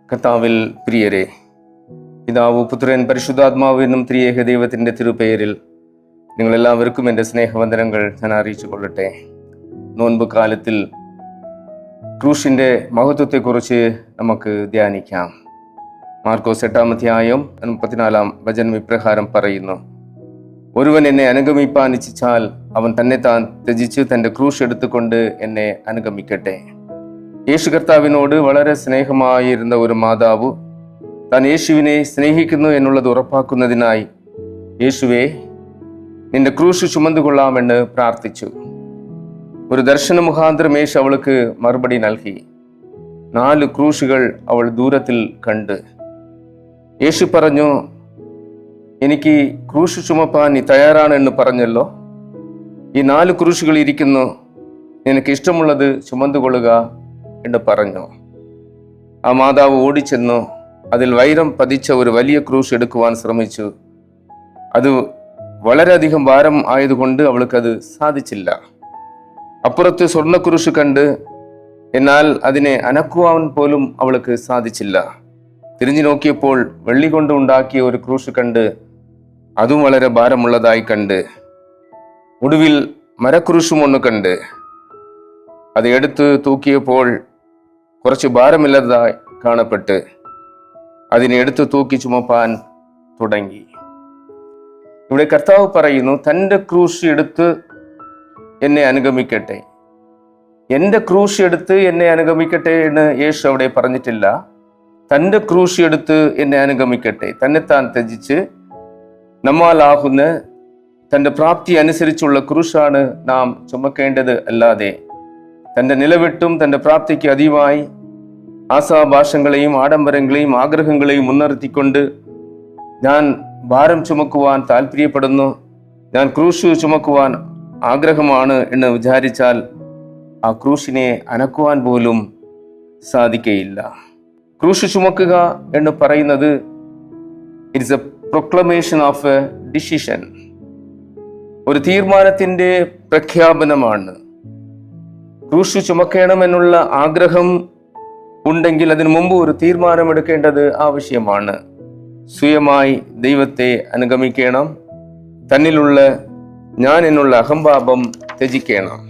കർത്താവിൽ പ്രിയരെ, പിതാവ്, പുത്രൻ, പരിശുദ്ധാത്മാവിനും ത്രിയേക ദൈവത്തിൻ്റെ തിരുപേരിൽ നിങ്ങളെല്ലാവർക്കും എൻ്റെ സ്നേഹവന്ദനങ്ങൾ ഞാൻ അറിയിച്ചു കൊള്ളട്ടെ. നോൻപ് കാലത്തിൽ ക്രൂശിൻ്റെ മഹത്വത്തെക്കുറിച്ച് നമുക്ക് ധ്യാനിക്കാം. മാർക്കോസ് 8-ാം അധ്യായം 34-ാം വചനം ഇപ്രകാരം പറയുന്നു: ഒരുവൻ എന്നെ അനുഗമിപ്പാൻ ഇച്ഛിച്ചാൽ അവൻ തന്നെ താൻ ത്യജിച്ച് തൻ്റെ ക്രൂശ് എടുത്തുകൊണ്ട് എന്നെ അനുഗമിക്കട്ടെ. യേശു കർത്താവിനോട് വളരെ സ്നേഹമായിരുന്ന ഒരു മാതാവ് താൻ യേശുവിനെ സ്നേഹിക്കുന്നു എന്നുള്ളത് ഉറപ്പാക്കുന്നതിനായി യേശുവെ, നിന്റെ ക്രൂശ് ചുമന്നുകൊള്ളാമെന്ന് പ്രാർത്ഥിച്ചു. ഒരു ദർശന മുഖാന്തരം യേശു അവൾക്ക് മറുപടി നൽകി. 4 ക്രൂശുകൾ അവൾ ദൂരത്തിൽ കണ്ട്. യേശു പറഞ്ഞു, എനിക്ക് ക്രൂശ് ചുമപ്പാൻ നീ തയ്യാറാണെന്ന് പറഞ്ഞല്ലോ. ഈ 4 ക്രൂശുകൾ ഇരിക്കുന്നു, നിനക്ക് ഇഷ്ടമുള്ളത് ചുമന്നുകൊള്ളുക എന്ന് പറഞ്ഞു. ആ മാതാവ് ഓടിച്ചെന്നു അതിൽ വൈരം പതിച്ച ഒരു വലിയ ക്രൂശ് എടുക്കുവാൻ ശ്രമിച്ചു. അത് വളരെയധികം ഭാരം ആയതുകൊണ്ട് അവൾക്കത് സാധിച്ചില്ല. അപ്പുറത്ത് സ്വർണ്ണ ക്രൂശ് കണ്ട്, എന്നാൽ അതിനെ അനക്കുവാൻ പോലും അവൾക്ക് സാധിച്ചില്ല. തിരിഞ്ഞു നോക്കിയപ്പോൾ വെള്ളി കൊണ്ട് ഉണ്ടാക്കിയ ഒരു ക്രൂശ് കണ്ട്, അതും വളരെ ഭാരമുള്ളതായി കണ്ട്. ഒടുവിൽ മരക്രൂശും ഒന്ന് കണ്ട്. അത് എടുത്ത് തൂക്കിയപ്പോൾ കുറച്ച് ഭാരമില്ലാതായി കാണപ്പെട്ട് അതിനെ എടുത്ത് തൂക്കി ചുമപ്പാൻ തുടങ്ങി. ഇവിടെ കർത്താവ് പറയുന്നു, തൻ്റെ ക്രൂശ് എടുത്ത് എന്നെ അനുഗമിക്കട്ടെ. എൻ്റെ ക്രൂശ് എടുത്ത് എന്നെ അനുഗമിക്കട്ടെ എന്ന് യേശു അവിടെ പറഞ്ഞിട്ടില്ല. തൻ്റെ ക്രൂശ് എടുത്ത് എന്നെ അനുഗമിക്കട്ടെ. തന്നെത്താൻ ത്യജിച്ച് നമ്മാലാകുന്ന തൻ്റെ പ്രാപ്തി അനുസരിച്ചുള്ള ക്രൂശാണ് നാം ചുമക്കേണ്ടത്. അല്ലാതെ തൻ്റെ നിലവിട്ടും തൻ്റെ പ്രാപ്തിക്ക് അതീതമായി ആശാഭാഷങ്ങളെയും ആഡംബരങ്ങളെയും ആഗ്രഹങ്ങളെയും മുൻനിർത്തിക്കൊണ്ട് ഞാൻ ഭാരം ചുമക്കുവാൻ താല്പര്യപ്പെടുന്നു, ഞാൻ ക്രൂശ് ചുമക്കുവാൻ ആഗ്രഹമാണ് എന്ന് വിചാരിച്ചാൽ ആ ക്രൂശിനെ അനക്കുവാൻ പോലും സാധിക്കയില്ല. ക്രൂശ് ചുമക്കുക എന്ന് പറയുന്നത് it's A proclamation of A decision, ഒരു തീരുമാനത്തിൻ്റെ പ്രഖ്യാപനമാണ്. ക്രൂശ് ചുമക്കണമെന്നുള്ള ആഗ്രഹം ഉണ്ടെങ്കിൽ അതിനു മുമ്പ് ഒരു തീരുമാനമെടുക്കേണ്ടത് ആവശ്യമാണ്. സ്വയമായി ദൈവത്തെ അനുഗമിക്കണം. തന്നിലുള്ള ഞാൻ എന്നുള്ള അഹംഭാവം ത്യജിക്കണം.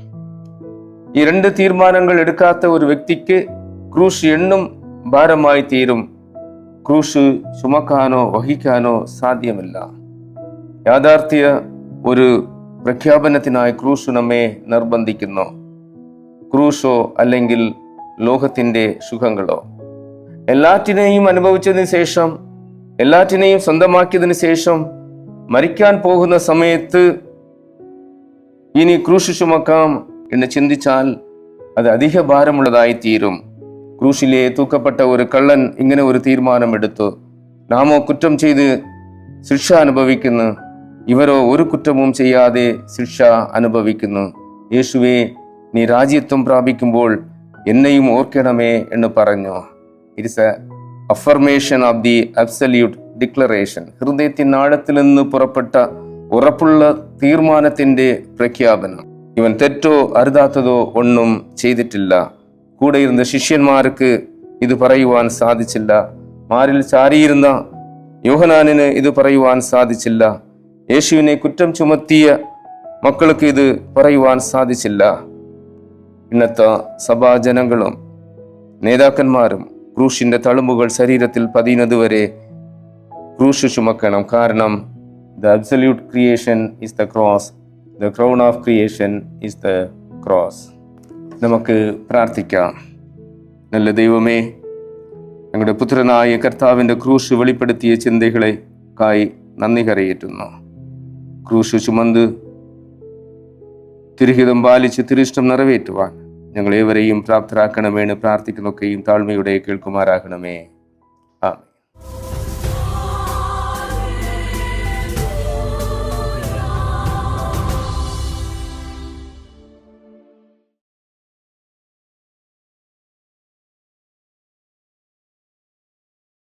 ഈ 2 തീരുമാനങ്ങൾ എടുക്കാത്ത ഒരു വ്യക്തിക്ക് ക്രൂശ് എന്നും ഭാരമായി തീരും. ക്രൂശ് ചുമക്കാനോ വഹിക്കാനോ സാധ്യമല്ല. യാഥാർത്ഥ്യ ഒരു പ്രഖ്യാപനത്തിനായി ക്രൂശ് നമ്മെ നിർബന്ധിക്കുന്നു. ക്രൂശോ അല്ലെങ്കിൽ ലോകത്തിൻ്റെ സുഖങ്ങളോ, എല്ലാറ്റിനെയും അനുഭവിച്ചതിന് ശേഷം, എല്ലാറ്റിനെയും സ്വന്തമാക്കിയതിന് ശേഷം മരിക്കാൻ പോകുന്ന സമയത്ത് ഇനി ക്രൂശ് ചുമക്കാം എന്ന് ചിന്തിച്ചാൽ അത് അധിക ഭാരമുള്ളതായി തീരും. ക്രൂശിലെ തൂക്കപ്പെട്ട ഒരു കള്ളൻ ഇങ്ങനെ ഒരു തീരുമാനമെടുത്തു: നാമോ കുറ്റം ചെയ്ത് ശിക്ഷ അനുഭവിക്കുന്നു, ഇവരോ ഒരു കുറ്റവും ചെയ്യാതെ ശിക്ഷ അനുഭവിക്കുന്നു. യേശുവേ, നീ രാജ്യത്വം പ്രാപിക്കുമ്പോൾ എന്നെയും ഓർക്കണമേ എന്ന് പറഞ്ഞു. It's a affirmation of the absolute declaration. ഹൃദയത്തിനാഴത്തിൽ നിന്ന് പുറപ്പെട്ട ഉറപ്പുള്ള തീരുമാനത്തിൻ്റെ പ്രഖ്യാപനം. ഇവൻ തെറ്റോ അരുതാത്തതോ ഒന്നും ചെയ്തിട്ടില്ല. കൂടെ ഇരുന്ന ശിഷ്യന്മാർക്ക് ഇത് പറയുവാൻ സാധിച്ചില്ല. മാറിൽ ചാരിയിരുന്ന യോഹനാനിന് ഇത് പറയുവാൻ സാധിച്ചില്ല. യേശുവിനെ കുറ്റം ചുമത്തിയ മക്കൾക്ക് ഇത് പറയുവാൻ സാധിച്ചില്ല. ഇന്നത്തെ സഭാജനങ്ങളും നേതാക്കന്മാരും ക്രൂശിൻ്റെ തളുമ്പുകൾ ശരീരത്തിൽ പതിയുന്നത് വരെ ക്രൂശ് ചുമക്കണം. കാരണം the absolute creation is the cross, the crown of creation is the cross. നമുക്ക് പ്രാർത്ഥിക്കാം. നല്ല ദൈവമേ, ഞങ്ങളുടെ പുത്രനായ കർത്താവിൻ്റെ ക്രൂശ് വെളിപ്പെടുത്തിയ ചിന്തകളെക്കായി നന്ദി കരയേറ്റുന്നു. ക്രൂശ് ചുമന്ന് തിരുഹിതം പാലിച്ച് തിരിഷ്ടം നിറവേറ്റുവാൻ ഞങ്ങളേവരെയും പ്രാപ്തരാക്കണമെന്ന് പ്രാർത്ഥിക്കുന്നൊക്കെയും താഴ്മയുടെ കേൾക്കുമാറാകണമേ. ആമേൻ.